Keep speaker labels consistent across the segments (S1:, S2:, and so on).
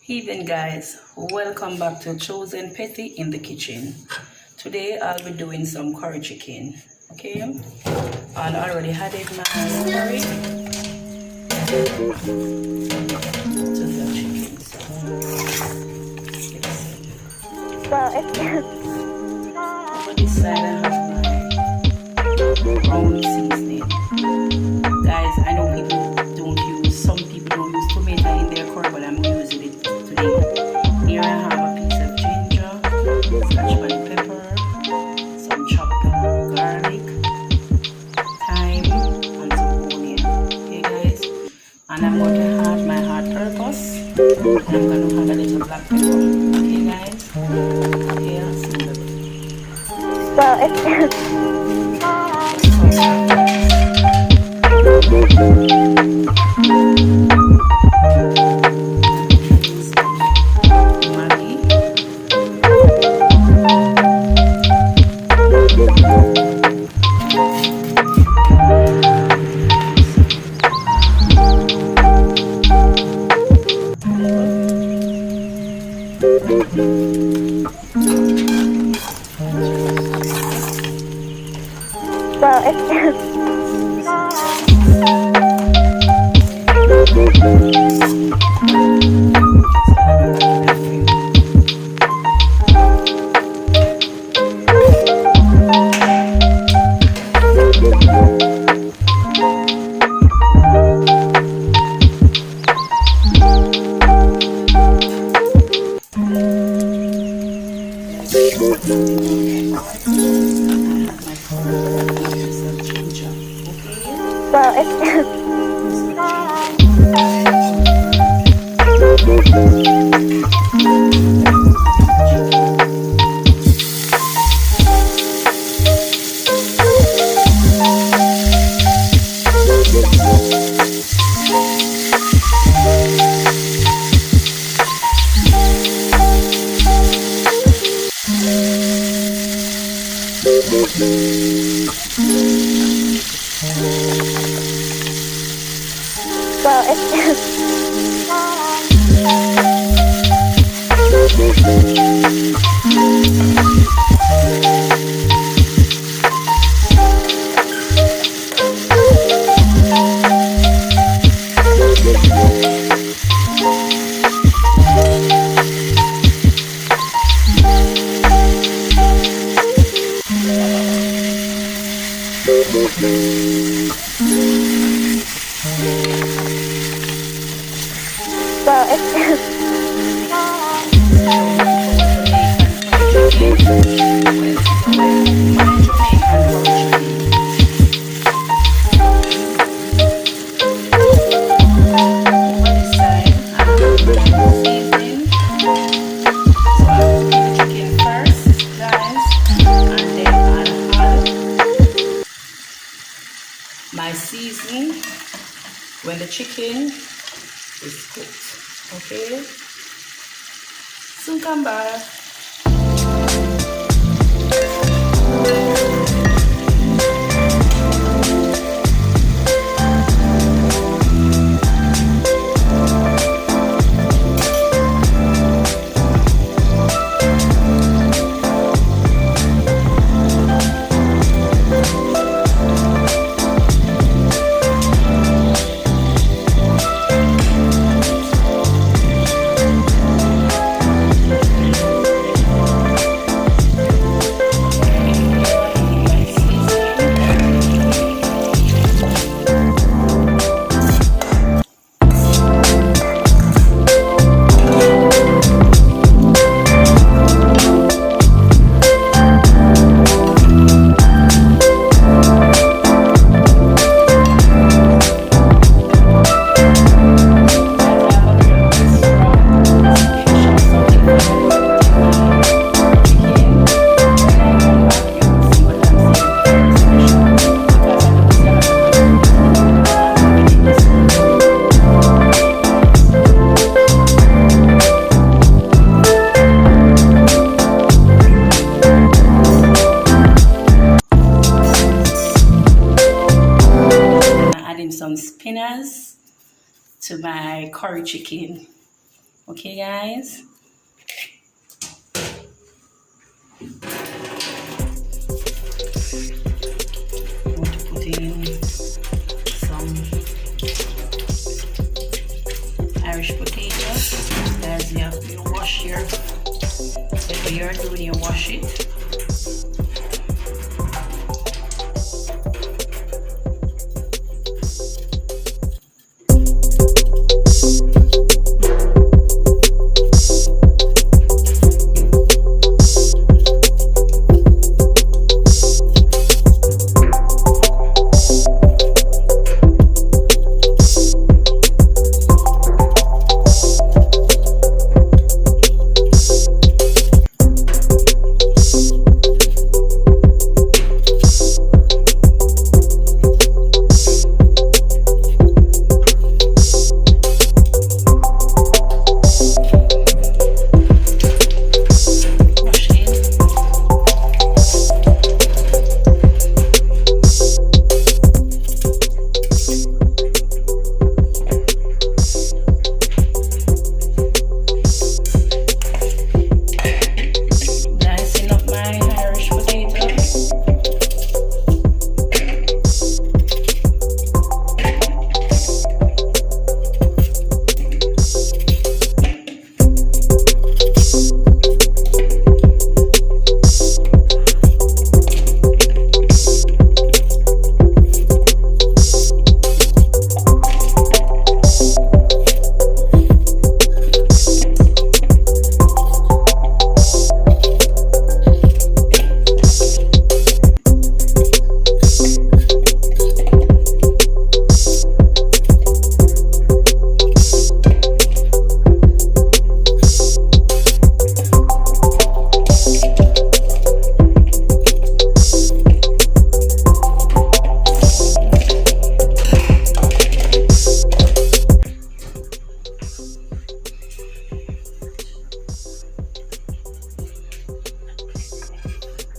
S1: Evening, guys. Welcome back to Chosen Petty in the kitchen. Today I'll be doing some curry chicken. Okay, I already had it my curry to the chicken. For this side, I have my brown seasoning. Guys, I know some people don't use tomato in their curry, but I'm using it today. Here I have a piece of ginger, scotch bell pepper, some chopped garlic, thyme, and some onion. Okay, guys, and I'm going to add my hot purpose, and I'm going to add a little black pepper. Okay, guys, here, see the my seasoning when the chicken is cooked. Okay, soon come back. Some spinners to my curry chicken. Okay, guys. I'm going to put in some Irish potatoes. Guys, you wash your, whatever you're doing, you wash it.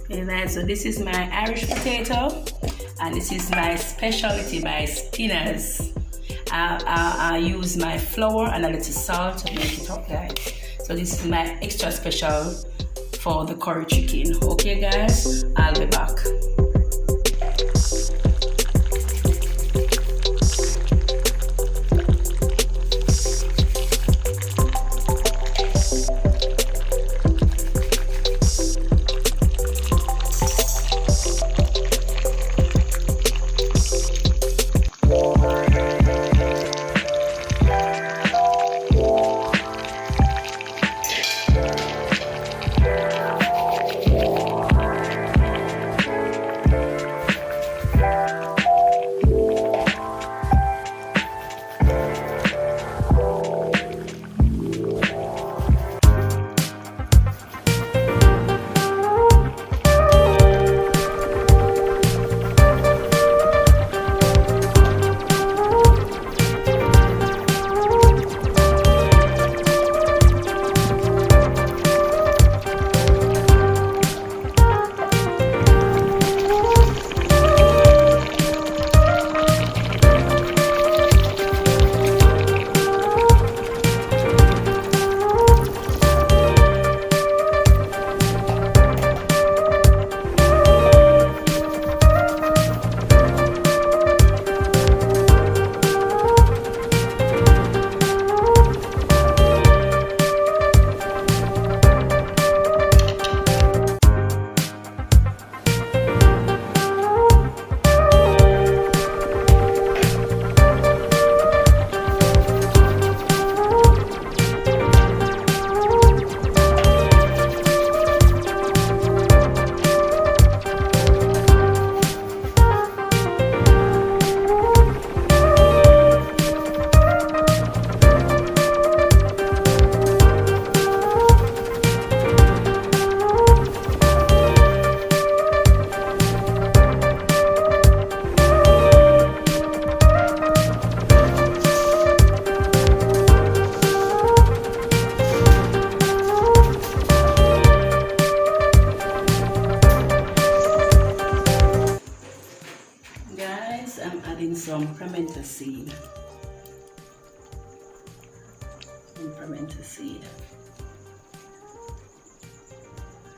S1: Alright, so this is my Irish potato, and this is my specialty, my spinners. I use my flour and a little salt to make it up, guys. So this is my extra special for the curry chicken. Okay, guys, I'll be back. Some pimento seed. pimento seed.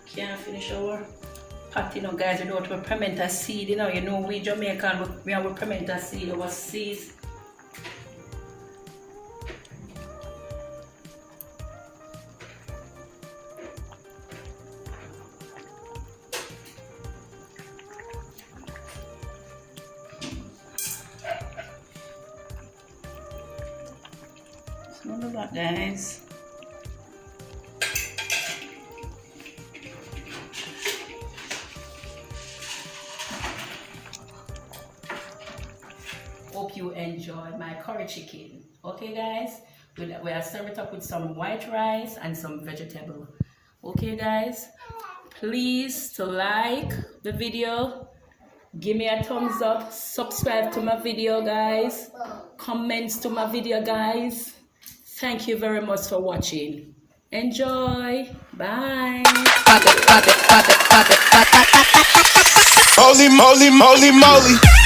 S1: Can't finish our pot, you know, guys, without our pimento seed. You know, we Jamaican, we have our pimento seed, our seeds. Look at that, guys. Hope you enjoyed my curry chicken. Okay, guys, we are serve it up with some white rice and some vegetable. Okay, guys, please to like the video, give me a thumbs up, subscribe to my video, guys, comments to my video, guys. Thank you very much for watching. Enjoy. Bye.
S2: Holy moly, moly, moly.